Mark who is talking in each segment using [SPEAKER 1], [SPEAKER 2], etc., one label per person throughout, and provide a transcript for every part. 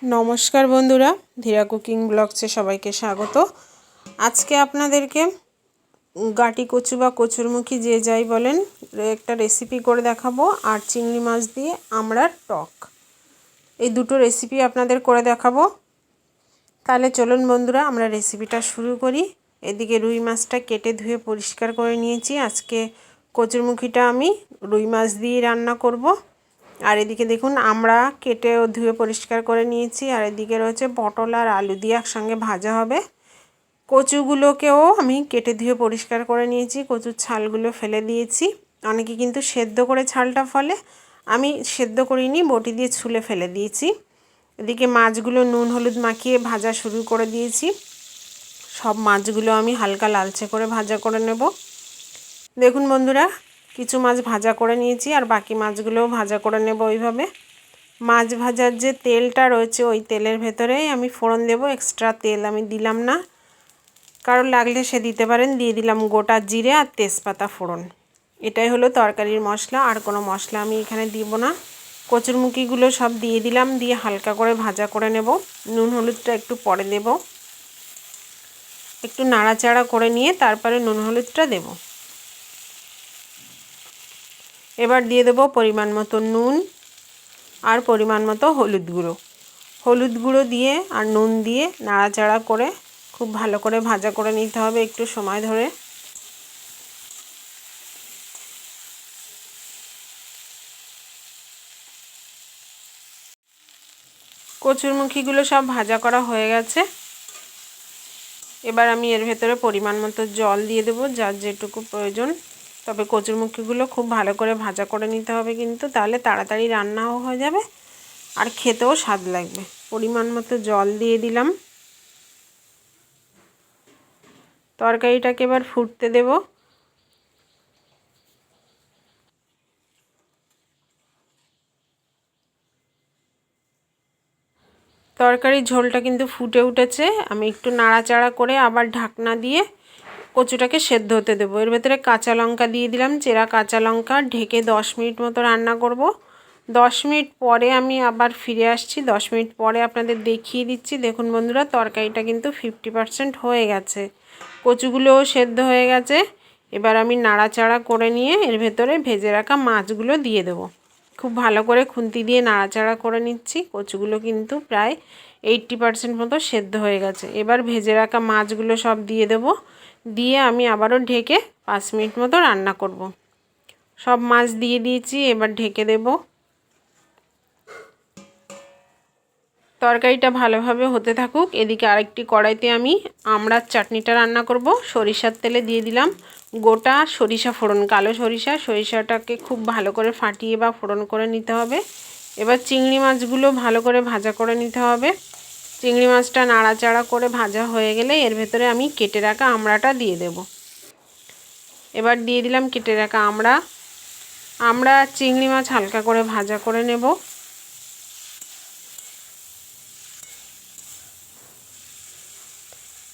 [SPEAKER 1] नमस्कार बंधुरा धीरा कुकिंग ब्लग्से सबाइके स्वागत। आज के आपनादेरके गाटी कचु बा कचुरमुखी जे जाई बोलेन एक रेसिपि करे देखाबो और चिंगड़ी माछ दिए आमड़ार टक এই দুটো রেসিপি আপনাদের করে দেখাবো। তাহলে চলুন বন্ধুরা আমরা রেসিপিটা শুরু করি। এদিকে রুই মাছটা কেটে ধুয়ে পরিষ্কার করে নিয়েছি। আজকে কচুরমুখীটা আমি রুই মাছ দিয়ে রান্না করব। আর এদিকে দেখুন আমরা কেটে ও ধুয়ে পরিষ্কার করে নিয়েছি। আর এদিকে রয়েছে পটল আর আলু দিয়ে একসঙ্গে ভাজা হবে। কচুগুলোকেও আমি কেটে ধুয়ে পরিষ্কার করে নিয়েছি, কচুর ছালগুলো ফেলে দিয়েছি। অনেকে কিন্তু সেদ্ধ করে ছালটা ফেলে, আমি সেদ্ধ করিনি, বটি দিয়ে ছুলে ফেলে দিয়েছি। এদিকে মাছগুলো নুন হলুদ মাখিয়ে ভাজা শুরু করে দিয়েছি। সব মাছগুলো আমি হালকা লালচে করে ভাজা করে নেব। দেখুন বন্ধুরা কিছু মাছ ভাজা করে নিয়েছি আর বাকি মাছগুলোও ভাজা করে নেব। ওইভাবে মাছ ভাজার যে তেলটা রয়েছে ওই তেলের ভেতরেই আমি ফোড়ন দেব। এক্সট্রা তেল আমি দিলাম না, কারণ লাগলে সে দিতে পারেন। দিয়ে দিলাম গোটা জিরে আর তেজপাতা ফোড়ন। এটাই হলো তরকারির মশলা, আর কোনো মশলা আমি এখানে দিব না। কচুরমুখীগুলো সব দিয়ে দিলাম, দিয়ে হালকা করে ভাজা করে নেব। নুন হলুদটা একটু পরে দেব, একটু নাড়াচাড়া করে নিয়ে তারপরে নুন হলুদটা দেব। এবার দিয়ে দেব পরিমাণ মতো নুন আর পরিমাণ মতো হলুদ গুঁড়ো। হলুদ গুঁড়ো দিয়ে আর নুন দিয়ে নাড়াচাড়া করে খুব ভালো করে ভাজা করে নিতে হবে একটু সময় ধরে। কচুরমুখীগুলো সব ভাজা করা হয়ে গেছে। এবার আমি এর ভেতরে পরিমাণ মতো জল দিয়ে দেবো, যার যেটুকু প্রয়োজন। তবে কচুরমুখীগুলো খুব ভালো করে ভাজা করে নিতে হবে কিন্তু, তাহলে তাড়াতাড়ি রান্নাও হয়ে যাবে আর খেতেও স্বাদ লাগবে। পরিমাণ মতো জল দিয়ে দিলাম। তরকারিটাকে এবার ফুটতে দেব। তরকারির ঝোলটা কিন্তু ফুটে উঠেছে। আমি একটু নাড়াচাড়া করে আবার ঢাকনা দিয়ে কচুটাকে সেদ্ধ হতে দেবো। এর ভেতরে কাঁচা লঙ্কা দিয়ে দিলাম, চেরা কাঁচা লঙ্কা। ঢেকে 10 মিনিট মতো রান্না করব। 10 মিনিট পরে আমি আবার ফিরে আসছি। 10 মিনিট পরে আপনাদের দেখিয়ে দিচ্ছি। দেখুন বন্ধুরা তরকারিটা কিন্তু 50% হয়ে গেছে, কচুগুলোও সেদ্ধ হয়ে গেছে। এবার আমি নাড়াচাড়া করে নিয়ে এর ভেতরে ভেজে রাখা মাছগুলো দিয়ে দেবো। খুব ভালো করে খুন্তি দিয়ে নাড়াচাড়া করে নিচ্ছি। কচুগুলো কিন্তু প্রায় 80% মতো সেদ্ধ হয়ে গেছে। এবার ভেজে রাখা মাছগুলো সব দিয়ে দেব। দিয়ে আমি আবারও ঢেকে 5 মিনিট মতো রান্না করব। সব মাছ দিয়ে দিয়েছি, এবার ঢেকে দেব। তরকারিটা ভালোভাবে হতে থাকুক। এদিকে আরেকটি কড়াইতে আমি আমড়ার চাটনিটা রান্না করব। সরিষার তেলে দিয়ে দিলাম গোটা সরিষা ফোড়ন, কালো সরিষা। সরিষাটাকে খুব ভালো করে ফাটিয়ে বা ফোড়ন করে নিতে হবে। এবার চিংড়ি মাছগুলো ভালো করে ভাজা করে নিতে হবে। চিংড়ি মাছটা নাড়াচাড়া করে ভাজা হয়ে গেলে এর ভেতরে আমি কেটে রাখা আমড়াটা দিয়ে দেব। এবার দিয়ে দিলাম কেটে রাখা আমড়া চিংড়ি মাছ হালকা করে ভাজা করে নেব।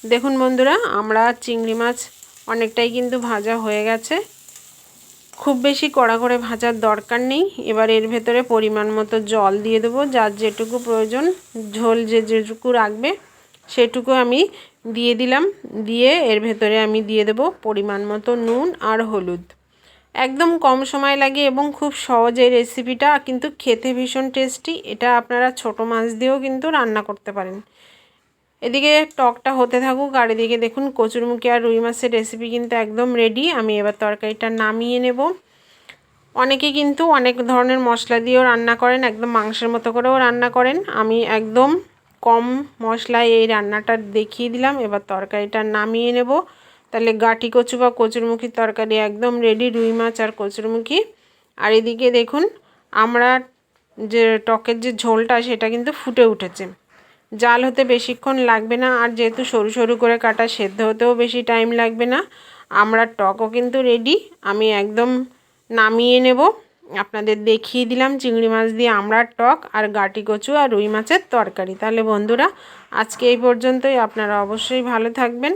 [SPEAKER 1] দেখুন বন্ধুরা আমরা চিংড়ি মাছ অনেকটাই কিন্তু ভাজা হয়ে গেছে, খুব বেশি কড়া করে ভাজার দরকার নেই। এবার এর ভেতরে পরিমাণ মতো জল দিয়ে দেবো, যার যেটুকু প্রয়োজন ঝোল যেটুকু রাখবে সেটুকু আমি দিয়ে দিলাম। দিয়ে এর ভেতরে আমি দিয়ে দেবো পরিমাণ মতো নুন আর হলুদ। একদম কম সময় লাগে এবং খুব সহজে রেসিপিটা, কিন্তু খেতে ভীষণ টেস্টি। এটা আপনারা ছোট মাছ দিয়েও কিন্তু রান্না করতে পারেন। এদিকে টকটা হতে থাকুক আর এদিকে দেখুন কচুরমুখী আর রুই মাছের রেসিপি কিন্তু একদম রেডি। আমি এবার তরকারিটা নামিয়ে নেব। অনেকে কিন্তু অনেক ধরনের মশলা দিয়েও রান্না করেন, একদম মাংসের মতো করেও রান্না করেন। আমি একদম কম মশলায় এই রান্নাটা দেখিয়ে দিলাম। এবার তরকারিটা নামিয়ে নেব। তাহলে গাটি কচু বা কচুরমুখীর তরকারি একদম রেডি, রুই মাছ আর কচুরমুখী। আর এদিকে দেখুন আমরা যে টকের যে ঝোলটা সেটা কিন্তু ফুটে উঠেছে। জাল হতে বেশিক্ষণ লাগবে না, আর যেহেতু সরু সরু করে কাটা সেদ্ধ হতেও বেশি টাইম লাগবে না। আমরা টকও কিন্তু রেডি। আমি একদম নামিয়ে নেব। আপনাদের দেখিয়ে দিলাম চিংড়ি মাছ দিয়ে আমড়ার টক আর গাটি কচু আর রুই মাছের তরকারি। তাহলে বন্ধুরা আজকে এই পর্যন্তই। আপনারা অবশ্যই ভালো থাকবেন।